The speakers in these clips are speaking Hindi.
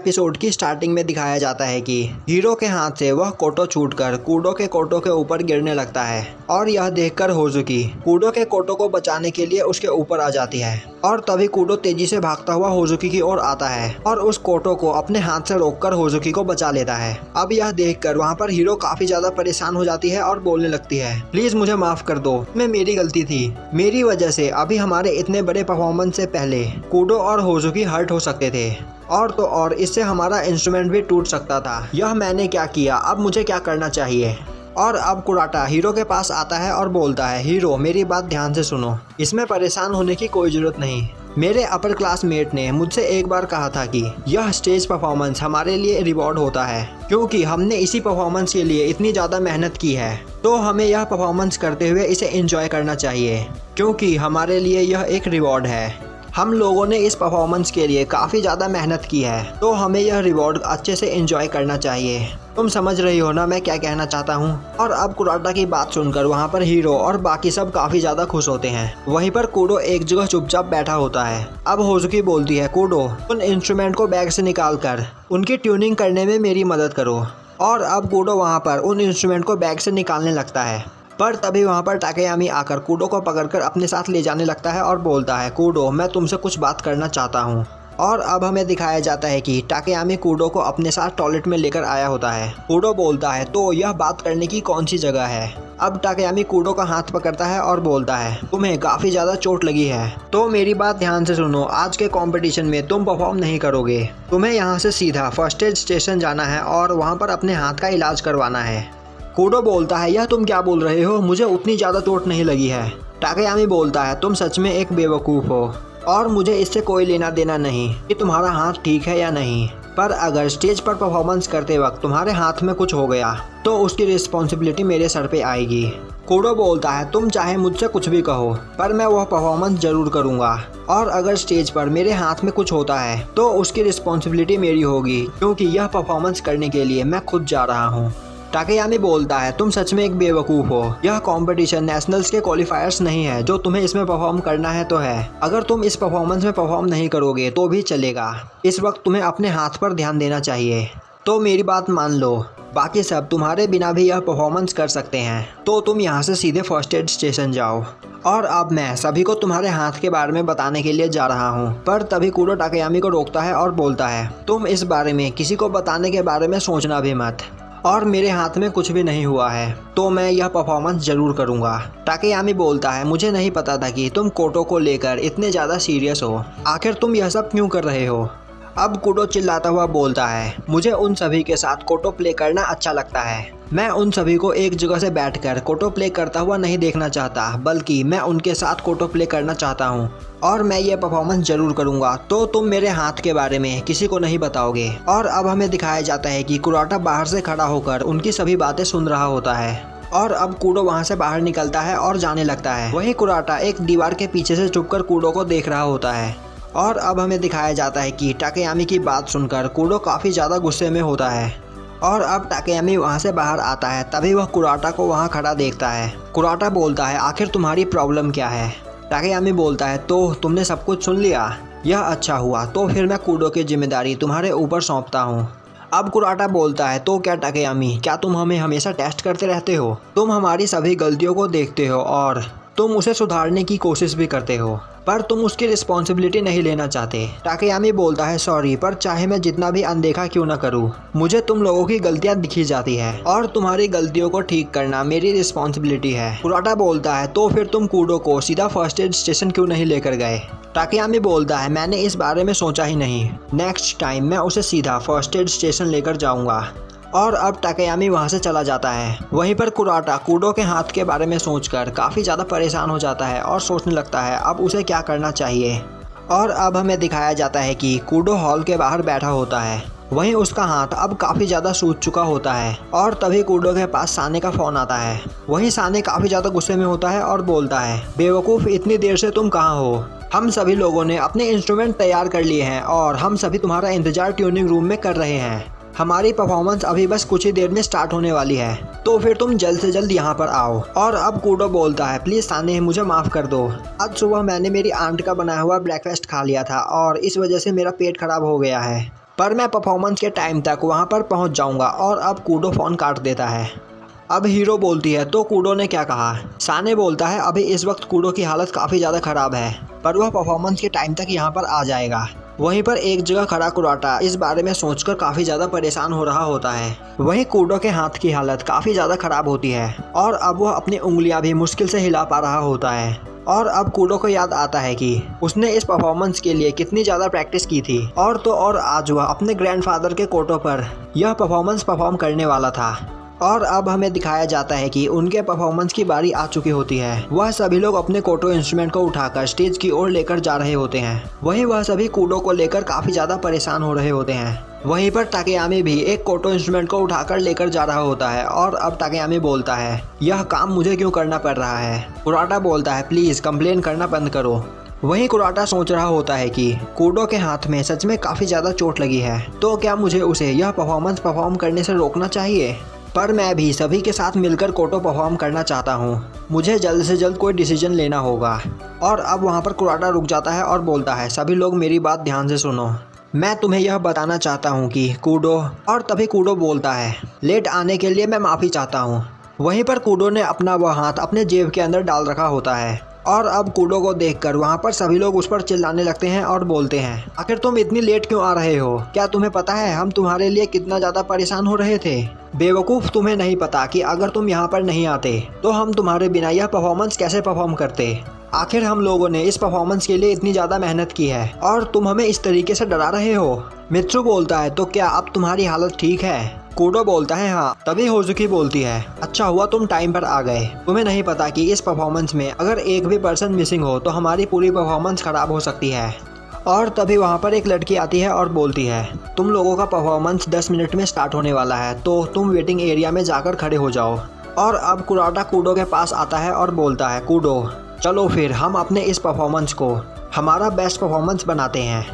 एपिसोड की स्टार्टिंग में दिखाया जाता है कि हीरो के हाथ से वह कोटो छूटकर कूडो के कोटो के ऊपर गिरने लगता है और यह देखकर होजुकी कूडो के कोटो को बचाने के लिए उसके ऊपर आ जाती है और तभी कूडो तेजी से भागता हुआ होजुकी की ओर आता है और उस कोटो को अपने हाथ से रोककर होजुकी को बचा लेता है। अब यह देखकर वहाँ पर हीरो काफी ज्यादा परेशान हो जाती है और बोलने लगती है, प्लीज मुझे माफ कर दो, मैं मेरी गलती थी, मेरी वजह से अभी हमारे इतने बड़े परफॉर्मेंस से पहले कूडो और होजुकी हर्ट हो सकते थे और तो और इससे हमारा इंस्ट्रूमेंट भी टूट सकता था। यह मैंने क्या किया, अब मुझे क्या करना चाहिए। और अब कुराटा हीरो के पास आता है और बोलता है, हीरो मेरी बात ध्यान से सुनो, इसमें परेशान होने की कोई जरूरत नहीं। मेरे अपर क्लासमेट ने मुझसे एक बार कहा था कि यह स्टेज परफॉर्मेंस हमारे लिए रिवॉर्ड होता है क्योंकि हमने इसी परफॉर्मेंस के लिए इतनी ज़्यादा मेहनत की है, तो हमें यह परफॉर्मेंस करते हुए इसे एंजॉय करना चाहिए क्योंकि हमारे लिए यह एक रिवॉर्ड है। हम लोगों ने इस परफॉर्मेंस के लिए काफ़ी ज़्यादा मेहनत की है, तो हमें यह रिवॉर्ड अच्छे से एंजॉय करना चाहिए। तुम समझ रही हो ना मैं क्या कहना चाहता हूँ। और अब कुराटा की बात सुनकर वहाँ पर हीरो और बाकी सब काफ़ी ज़्यादा खुश होते हैं। वहीं पर कूडो एक जगह चुपचाप बैठा होता है। अब होजुकी बोलती है, कूडो उन इंस्ट्रूमेंट को बैग से निकाल कर उनकी ट्यूनिंग करने में मेरी मदद करो। और अब कूडो वहाँ पर उन इंस्ट्रूमेंट को बैग से निकालने लगता है, पर तभी वहाँ पर टाकेयामी आकर कूडो को पकड़कर अपने साथ ले जाने लगता है और बोलता है, कूडो मैं तुमसे कुछ बात करना चाहता हूँ। और अब हमें दिखाया जाता है कि टाकेयामी कूडो को अपने साथ टॉयलेट में लेकर आया होता है। कूडो बोलता है, तो यह बात करने की कौन सी जगह है। अब टाकेयामी कूडो का हाथ पकड़ता है और बोलता है, तुम्हें काफ़ी ज़्यादा चोट लगी है, तो मेरी बात ध्यान से सुनो, आज के कंपटीशन में तुम परफॉर्म नहीं करोगे। तुम्हें यहाँ से सीधा फर्स्ट एड स्टेशन जाना है और वहाँ पर अपने हाथ का इलाज करवाना है। कूडो बोलता है, यह तुम क्या बोल रहे हो, मुझे उतनी ज़्यादा चोट नहीं लगी है। टाकेयामी बोलता है, तुम सच में एक बेवकूफ़ हो और मुझे इससे कोई लेना देना नहीं कि तुम्हारा हाथ ठीक है या नहीं, पर अगर स्टेज पर परफॉर्मेंस करते वक्त तुम्हारे हाथ में कुछ हो गया तो उसकी रिस्पॉन्सिबिलिटी मेरे सर पे आएगी। कूडो बोलता है, तुम चाहे मुझसे कुछ भी कहो पर मैं वह परफॉर्मेंस ज़रूर करूँगा और अगर स्टेज पर मेरे हाथ में कुछ होता है तो उसकी रिस्पॉन्सिबिलिटी मेरी होगी क्योंकि यह परफॉर्मेंस करने के लिए मैं खुद जा रहा हूँ। टाकेयामी बोलता है, तुम सच में एक बेवकूफ़ हो, यह कंपटीशन नेशनल्स के क्वालिफायर्स नहीं है, जो तुम्हें इसमें परफॉर्म करना है तो है। अगर तुम इस परफॉर्मेंस में परफॉर्म नहीं करोगे तो भी चलेगा, इस वक्त तुम्हें अपने हाथ पर ध्यान देना चाहिए। तो मेरी बात मान लो, बाकी सब तुम्हारे बिना भी यह परफॉर्मेंस कर सकते हैं, तो तुम यहाँ से सीधे फर्स्ट एड स्टेशन जाओ। और अब मैं सभी को तुम्हारे हाथ के बारे में बताने के लिए जा रहा हूँ। पर तभी कूडो टाकेयामी को रोकता है और बोलता है, तुम इस बारे में किसी को बताने के बारे में सोचना भी मत, और मेरे हाथ में कुछ भी नहीं हुआ है, तो मैं यह परफॉर्मेंस जरूर करूंगा। टाकेयामी बोलता है, मुझे नहीं पता था कि तुम कोटो को लेकर इतने ज़्यादा सीरियस हो, आखिर तुम यह सब क्यों कर रहे हो। अब कूडो चिल्लाता हुआ बोलता है, मुझे उन सभी के साथ कोटो प्ले करना अच्छा लगता है। मैं उन सभी को एक जगह से बैठकर कोटो प्ले करता हुआ नहीं देखना चाहता, बल्कि मैं उनके साथ कोटो प्ले करना चाहता हूँ और मैं ये परफॉर्मेंस जरूर करूँगा। तो तुम मेरे हाथ के बारे में किसी को नहीं बताओगे। और अब हमें दिखाया जाता है कि कुराटा बाहर से खड़ा होकर उनकी सभी बातें सुन रहा होता है और अब कूडो वहाँ से बाहर निकलता है और जाने लगता है। वहीं कुराटा एक दीवार के पीछे से छुपकर कूडो को देख रहा होता है। और अब हमें दिखाया जाता है कि टाकेयामी की बात सुनकर कूडो काफ़ी ज़्यादा गुस्से में होता है और अब टाकेयामी वहाँ से बाहर आता है। तभी वह कुराटा को वहाँ खड़ा देखता है। कुराटा बोलता है, आखिर तुम्हारी प्रॉब्लम क्या है। टाकेयामी बोलता है, तो तुमने सब कुछ सुन लिया, यह अच्छा हुआ, तो फिर मैं कूडो की जिम्मेदारी तुम्हारे ऊपर सौंपता हूँ। अब कुराटा बोलता है, तो क्या टाकेयामी, क्या तुम हमें हमेशा टेस्ट करते रहते हो। तुम हमारी सभी गलतियों को देखते हो और तुम उसे सुधारने की कोशिश भी करते हो, पर तुम उसकी रिस्पॉन्सिबिलिटी नहीं लेना चाहते। टाकेयामी बोलता है, सॉरी, पर चाहे मैं जितना भी अनदेखा क्यों ना करूं, मुझे तुम लोगों की गलतियां दिखी जाती है और तुम्हारी गलतियों को ठीक करना मेरी रिस्पॉन्सिबिलिटी है। कुराटा बोलता है, तो फिर तुम कूडो को सीधा फर्स्ट एड स्टेशन क्यों नहीं लेकर गए। टाकेयामी बोलता है, मैंने इस बारे में सोचा ही नहीं, नेक्स्ट टाइम मैं उसे सीधा फर्स्ट एड स्टेशन लेकर जाऊँगा। और अब टाकेयामी वहाँ से चला जाता है। वहीं पर कुराटा कूडो के हाथ के बारे में सोचकर काफ़ी ज़्यादा परेशान हो जाता है और सोचने लगता है अब उसे क्या करना चाहिए। और अब हमें दिखाया जाता है कि कूडो हॉल के बाहर बैठा होता है। वहीं उसका हाथ अब काफ़ी ज़्यादा सूज चुका होता है और तभी कूडो के पास साने का फ़ोन आता है। वहीं साने काफ़ी ज़्यादा गुस्से में होता है और बोलता है, बेवकूफ़, इतनी देर से तुम कहाँ हो। हम सभी लोगों ने अपने इंस्ट्रूमेंट तैयार कर लिए हैं और हम सभी तुम्हारा इंतज़ार ट्यूनिंग रूम में कर रहे हैं। हमारी परफॉर्मेंस अभी बस कुछ ही देर में स्टार्ट होने वाली है, तो फिर तुम जल्द से जल्द यहाँ पर आओ। और अब कूडो बोलता है, प्लीज़ साने, मुझे माफ़ कर दो, आज सुबह मैंने मेरी आंट का बनाया हुआ ब्रेकफास्ट खा लिया था और इस वजह से मेरा पेट खराब हो गया है, पर मैं परफॉर्मेंस के टाइम तक वहाँ पर पहुँच जाऊँगा। और अब कूडो फ़ोन काट देता है। अब हीरो बोलती है तो कूडो ने क्या कहा। साने बोलता है अभी इस वक्त कूडो की हालत काफ़ी ज़्यादा ख़राब है, पर वह परफॉर्मेंस के टाइम तक यहाँ पर आ जाएगा। वहीं पर एक जगह खड़ा कुराटा इस बारे में सोचकर काफ़ी ज़्यादा परेशान हो रहा होता है। वहीं कूडो के हाथ की हालत काफ़ी ज़्यादा ख़राब होती है और अब वह अपनी उंगलियां भी मुश्किल से हिला पा रहा होता है। और अब कूडो को याद आता है कि उसने इस परफॉर्मेंस के लिए कितनी ज़्यादा प्रैक्टिस की थी। और तो और आज वह अपने ग्रैंडफादर के कोटो पर यह परफॉर्मेंस परफॉर्म करने वाला था। और अब हमें दिखाया जाता है कि उनके परफॉर्मेंस की बारी आ चुकी होती है। वह सभी लोग अपने कोटो इंस्ट्रूमेंट को उठाकर स्टेज की ओर लेकर जा रहे होते हैं। वहीं वह सभी कूडो को लेकर काफ़ी ज़्यादा परेशान हो रहे होते हैं। वहीं पर ताकेयामी भी एक कोटो इंस्ट्रूमेंट को उठाकर लेकर जा रहा होता है। और अब ताकेयामी बोलता है यह काम मुझे क्यों करना पड़ रहा है। कुराटा बोलता है प्लीज़ कंप्लेन करना बंद करो। वहीं कुराटा सोच रहा होता है कि कूडो के हाथ में सच में काफ़ी ज़्यादा चोट लगी है, तो क्या मुझे उसे यह परफॉर्मेंस परफॉर्म करने से रोकना चाहिए। पर मैं भी सभी के साथ मिलकर कोटो परफॉर्म करना चाहता हूँ। मुझे जल्द से जल्द कोई डिसीजन लेना होगा। और अब वहाँ पर कुराटा रुक जाता है और बोलता है सभी लोग मेरी बात ध्यान से सुनो। मैं तुम्हें यह बताना चाहता हूँ कि कूडो। और तभी कूडो बोलता है लेट आने के लिए मैं माफ़ी चाहता हूँ। वहीं पर कूडो ने अपना वह हाथ अपने जेब के अंदर डाल रखा होता है। और अब कूडो को देखकर वहाँ पर सभी लोग उस पर चिल्लाने लगते हैं और बोलते हैं आखिर तुम इतनी लेट क्यों आ रहे हो। क्या तुम्हें पता है हम तुम्हारे लिए कितना ज़्यादा परेशान हो रहे थे। बेवकूफ़, तुम्हें नहीं पता कि अगर तुम यहाँ पर नहीं आते तो हम तुम्हारे बिना यह परफॉर्मेंस कैसे परफॉर्म करते। आखिर हम लोगों ने इस परफॉर्मेंस के लिए इतनी ज़्यादा मेहनत की है और तुम हमें इस तरीके से डरा रहे हो। मित्सु बोलता है तो क्या अब तुम्हारी हालत ठीक है। कूडो बोलता है हाँ। तभी होजुकी बोलती है अच्छा हुआ तुम टाइम पर आ गए। तुम्हें नहीं पता कि इस परफॉर्मेंस में अगर एक भी पर्सन मिसिंग हो तो हमारी पूरी परफॉर्मेंस खराब हो सकती है। और तभी वहाँ पर एक लड़की आती है और बोलती है तुम लोगों का परफॉर्मेंस 10 मिनट में स्टार्ट होने वाला है, तो तुम वेटिंग एरिया में जाकर खड़े हो जाओ। और अब कुराटा कूडो के पास आता है और बोलता है कूडो चलो फिर हम अपने इस परफॉर्मेंस को हमारा बेस्ट परफॉर्मेंस बनाते हैं।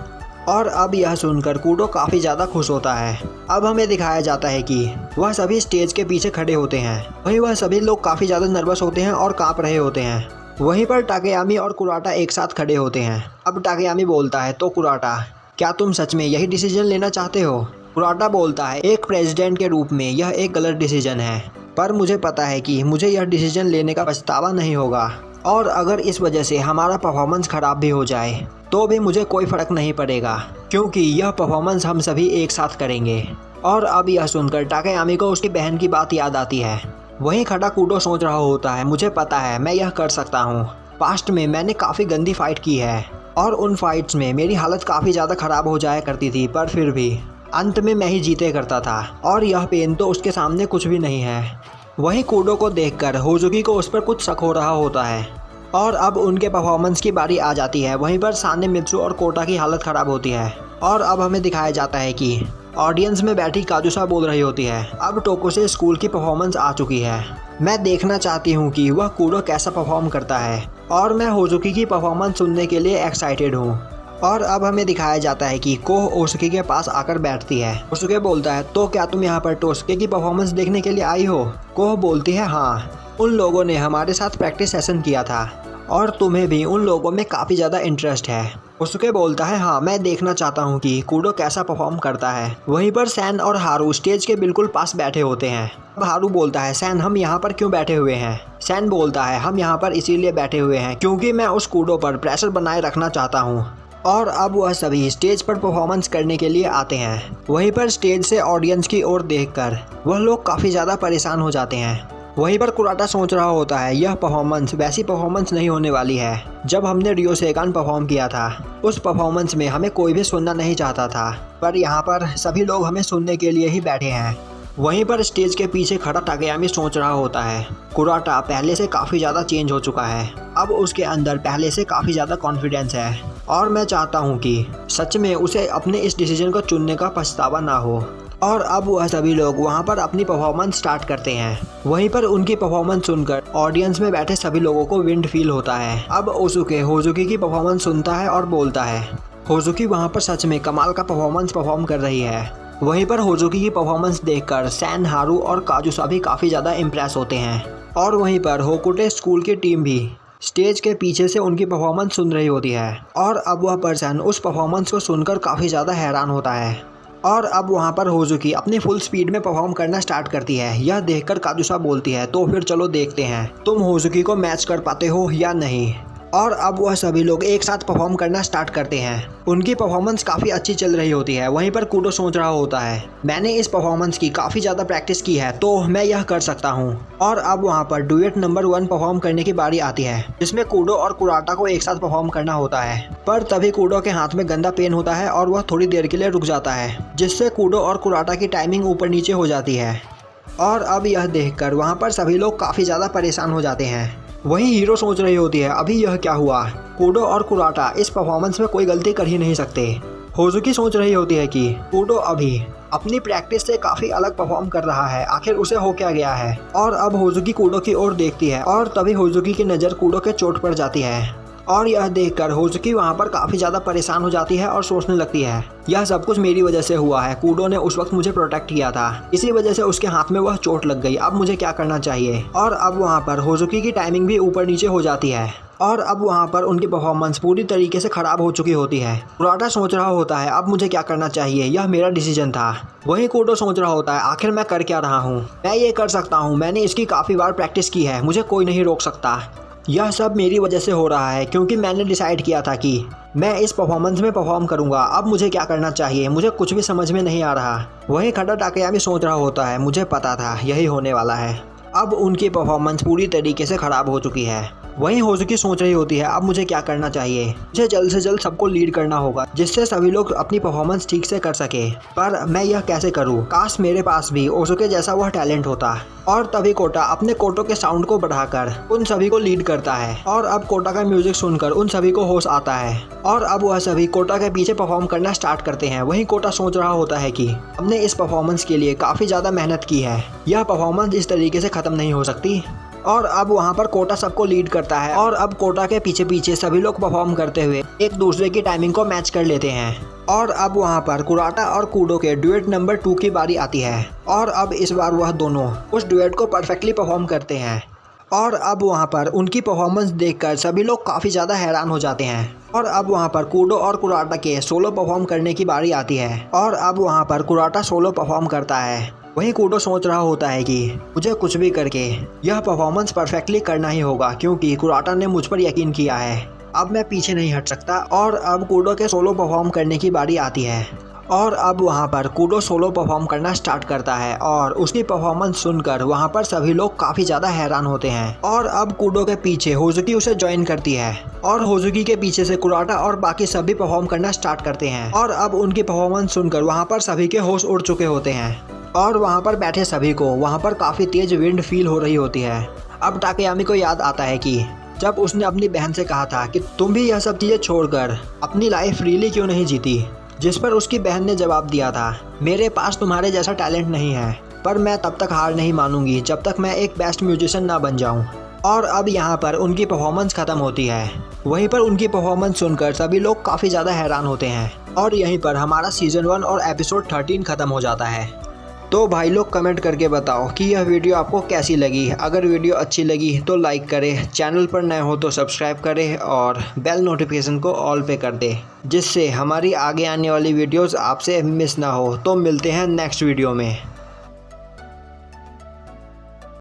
और अब यह सुनकर कूडो काफ़ी ज़्यादा खुश होता है। अब हमें दिखाया जाता है कि वह सभी स्टेज के पीछे खड़े होते हैं। वहीं वह सभी लोग काफ़ी ज़्यादा नर्वस होते हैं और काँप रहे होते हैं। वहीं पर ताकेयामी और कुराटा एक साथ खड़े होते हैं। अब ताकेयामी बोलता है तो कुराटा क्या तुम सच में यही डिसीजन लेना चाहते हो। कुराटा बोलता है एक प्रेसिडेंट के रूप में यह एक गलत डिसीजन है, पर मुझे पता है कि मुझे यह डिसीजन लेने का पछतावा नहीं होगा। और अगर इस वजह से हमारा परफॉर्मेंस ख़राब भी हो जाए तो भी मुझे कोई फ़र्क नहीं पड़ेगा, क्योंकि यह परफॉर्मेंस हम सभी एक साथ करेंगे। और अब यह सुनकर ताकेयामी को उसकी बहन की बात याद आती है। वहीं खड़ा कूडो सोच रहा होता है मुझे पता है मैं यह कर सकता हूँ। पास्ट में मैंने काफ़ी गंदी फाइट की है और उन फाइट्स में मेरी हालत काफ़ी ज़्यादा ख़राब हो जाया करती थी, पर फिर भी अंत में मैं ही जीते करता था और यह पेन तो उसके सामने कुछ भी नहीं है। वहीं कूडो को देखकर होजुकी को उस पर कुछ शक हो रहा होता है। और अब उनके परफॉर्मेंस की बारी आ जाती है। वहीं पर साने, मित्सु और कोटा की हालत ख़राब होती है। और अब हमें दिखाया जाता है कि ऑडियंस में बैठी काजुसा बोल रही होती है अब टोको से स्कूल की परफॉर्मेंस आ चुकी है। मैं देखना चाहती हूँ कि वह कूडो कैसा परफॉर्म करता है और मैं होजुकी की परफॉर्मेंस सुनने के लिए एक्साइटेड हूँ। और अब हमें दिखाया जाता है कि कोह ओसुके के पास आकर बैठती है। ओसुके बोलता है तो क्या तुम यहाँ पर टोसुके की परफॉर्मेंस देखने के लिए आई हो। कोह बोलती है हाँ, उन लोगों ने हमारे साथ प्रैक्टिस सेशन किया था और तुम्हें भी उन लोगों में काफ़ी ज़्यादा इंटरेस्ट है। ओसुके बोलता है हाँ, मैं देखना चाहता हूँ कि कूडो कैसा परफॉर्म करता है। वहीं पर सैन और हारू स्टेज के बिल्कुल पास बैठे होते हैं। अब हारू बोलता है सैन हम यहाँ पर क्यों बैठे हुए हैं। सैन बोलता है हम यहाँ पर इसीलिए बैठे हुए हैं क्योंकि मैं उस कूडो पर प्रेशर बनाए रखना चाहता हूँ। और अब वह सभी स्टेज पर परफॉर्मेंस करने के लिए आते हैं। वहीं पर स्टेज से ऑडियंस की ओर देखकर वह लोग काफ़ी ज़्यादा परेशान हो जाते हैं। वहीं पर कुराटा सोच रहा होता है यह परफॉर्मेंस वैसी परफॉर्मेंस नहीं होने वाली है जब हमने रियोसेकान परफॉर्म किया था। उस परफॉर्मेंस में हमें कोई भी सुनना नहीं चाहता था, पर यहाँ पर सभी लोग हमें सुनने के लिए ही बैठे हैं। वहीं पर स्टेज के पीछे खड़ा ताकेयामी सोच रहा होता है कुराटा पहले से काफ़ी ज़्यादा चेंज हो चुका है। अब उसके अंदर पहले से काफ़ी ज़्यादा कॉन्फिडेंस है और मैं चाहता हूँ कि सच में उसे अपने इस डिसीजन को चुनने का पछतावा ना हो। और अब वह सभी लोग वहाँ पर अपनी परफॉर्मेंस स्टार्ट करते हैं। वहीं पर उनकी परफॉर्मेंस सुनकर ऑडियंस में बैठे सभी लोगों को विंड फील होता है। अब ओसुके होजुकी की परफॉर्मेंस सुनता है और बोलता है होजुकी वहाँ पर सच में कमाल का परफॉर्मेंस परफॉर्म कर रही है। वहीं पर होजुकी की परफॉर्मेंस देखकर सैन, हारू और काजुसा भी काफ़ी ज़्यादा इम्प्रेस होते हैं। और वहीं पर होकुटे स्कूल की टीम भी स्टेज के पीछे से उनकी परफॉर्मेंस सुन रही होती है। और अब वह पर्सन उस परफॉर्मेंस को सुनकर काफ़ी ज़्यादा हैरान होता है। और अब वहाँ पर होजुकी अपनी फुल स्पीड में परफॉर्म करना स्टार्ट करती है। यह देखकर काजुसा बोलती है, तो फिर चलो देखते हैं तुम होजुकी को मैच कर पाते हो या नहीं। और अब वह सभी लोग एक साथ परफॉर्म करना स्टार्ट करते हैं। उनकी परफॉर्मेंस काफ़ी अच्छी चल रही होती है। वहीं पर कूडो सोच रहा होता है, मैंने इस परफॉर्मेंस की काफ़ी ज़्यादा प्रैक्टिस की है तो मैं यह कर सकता हूँ। और अब वहाँ पर डुएट नंबर 1 परफॉर्म करने की बारी आती है, जिसमें कूडो और कुराटा को एक साथ परफॉर्म करना होता है। पर तभी कूडो के हाथ में गंदा पेन होता है और वह थोड़ी देर के लिए रुक जाता है, जिससे कूडो और कुराटा की टाइमिंग ऊपर नीचे हो जाती है। और अब यह देखकर वहाँ पर सभी लोग काफ़ी ज़्यादा परेशान हो जाते हैं। वहीं हीरो सोच रही होती है, अभी यह क्या हुआ, कूडो और कुराटा इस परफॉर्मेंस में कोई गलती कर ही नहीं सकते। होजुकी सोच रही होती है कि कूडो अभी अपनी प्रैक्टिस से काफ़ी अलग परफॉर्म कर रहा है, आखिर उसे हो क्या गया है। और अब होजुकी कूडो की ओर देखती है और तभी होजुकी की नज़र कूडो के चोट पर जाती है। और यह देखकर होजुकी वहाँ पर काफ़ी ज़्यादा परेशान हो जाती है और सोचने लगती है, यह सब कुछ मेरी वजह से हुआ है। कूडो ने उस वक्त मुझे प्रोटेक्ट किया था, इसी वजह से उसके हाथ में वह चोट लग गई। अब मुझे क्या करना चाहिए। और अब वहाँ पर होजुकी की टाइमिंग भी ऊपर नीचे हो जाती है और अब वहाँ पर उनकी परफॉर्मेंस पूरी तरीके से ख़राब हो चुकी होती है। कुराटा सोच रहा होता है, अब मुझे क्या करना चाहिए, यह मेरा डिसीजन था। वहीं कूडो सोच रहा होता है, आखिर मैं कर क्या रहा हूँ, मैं ये कर सकता हूँ, मैंने इसकी काफ़ी बार प्रैक्टिस की है, मुझे कोई नहीं रोक सकता। यह सब मेरी वजह से हो रहा है क्योंकि मैंने डिसाइड किया था कि मैं इस परफॉर्मेंस में परफॉर्म करूंगा। अब मुझे क्या करना चाहिए, मुझे कुछ भी समझ में नहीं आ रहा। वहीं खड़ा टाकेयामी सोच रहा होता है, मुझे पता था यही होने वाला है। अब उनकी परफॉर्मेंस पूरी तरीके से ख़राब हो चुकी है। वहीं होजुकी सोच रही होती है, अब मुझे क्या करना चाहिए, मुझे जल्द से जल्द सबको लीड करना होगा जिससे सभी लोग अपनी परफॉर्मेंस ठीक से कर सके। पर मैं यह कैसे करूं, काश मेरे पास भी ओजुके जैसा वह टैलेंट होता। और तभी कोटा अपने कोटो के साउंड को बढ़ाकर उन सभी को लीड करता है। और अब कोटा का म्यूजिक सुनकर उन सभी को होश आता है और अब वह सभी कोटा के पीछे परफॉर्म करना स्टार्ट करते हैं। वहीं कोटा सोच रहा होता है कि हमने इस परफॉर्मेंस के लिए काफ़ी ज़्यादा मेहनत की है, यह परफॉर्मेंस इस तरीके से ख़त्म नहीं हो सकती। और अब वहाँ पर कोटा सबको लीड करता है और अब कोटा के पीछे पीछे सभी लोग परफॉर्म करते हुए एक दूसरे की टाइमिंग को मैच कर लेते हैं। और अब वहाँ पर कुराटा और कूडो के डुएट नंबर 2 की बारी आती है और अब इस बार वह दोनों उस डुएट को परफेक्टली परफॉर्म करते हैं। और अब वहाँ पर उनकी परफॉर्मेंस देखकर सभी लोग काफ़ी ज़्यादा हैरान हो जाते हैं। और अब वहाँ पर कूडो और कुराटा के सोलो परफॉर्म करने की बारी आती है और अब वहाँ पर कुराटा सोलो परफॉर्म करता है। वहीं कूडो सोच रहा होता है कि मुझे कुछ भी करके यह परफॉर्मेंस परफेक्टली करना ही होगा क्योंकि कुराटा ने मुझ पर यकीन किया है, अब मैं पीछे नहीं हट सकता। और अब कूडो के सोलो परफॉर्म करने की बारी आती है और अब वहाँ पर कूडो सोलो परफॉर्म करना स्टार्ट करता है और उसकी परफॉर्मेंस सुनकर वहाँ पर सभी लोग काफ़ी ज़्यादा हैरान होते हैं। और अब कूडो के पीछे होजुकी उसे ज्वाइन करती है और होजुकी के पीछे से कुराटा और बाकी सभी परफॉर्म करना स्टार्ट करते हैं। और अब उनकी परफॉर्मेंस सुनकर वहाँ पर सभी के होश उड़ चुके होते हैं और वहाँ पर बैठे सभी को वहाँ पर काफ़ी तेज विंड फील हो रही होती है। अब टाकेयामी को याद आता है कि जब उसने अपनी बहन से कहा था कि तुम भी यह सब चीज़ें छोड़कर अपनी लाइफ फ्रीली क्यों नहीं जीती, जिस पर उसकी बहन ने जवाब दिया था, मेरे पास तुम्हारे जैसा टैलेंट नहीं है, पर मैं तब तक हार नहीं मानूंगी जब तक मैं एक बेस्ट म्यूजिशियन ना बन जाऊं। और अब यहाँ पर उनकी परफॉर्मेंस ख़त्म होती है। वहीं पर उनकी परफॉर्मेंस सुनकर सभी लोग काफ़ी ज़्यादा हैरान होते हैं और यहीं पर हमारा सीज़न 1 और एपिसोड 13 ख़त्म हो जाता है। तो भाई लोग कमेंट करके बताओ कि यह वीडियो आपको कैसी लगी। अगर वीडियो अच्छी लगी तो लाइक करें, चैनल पर नए हो तो सब्सक्राइब करें और बेल नोटिफिकेशन को ऑल पे कर दें, जिससे हमारी आगे आने वाली वीडियोस आपसे मिस ना हो। तो मिलते हैं नेक्स्ट वीडियो में।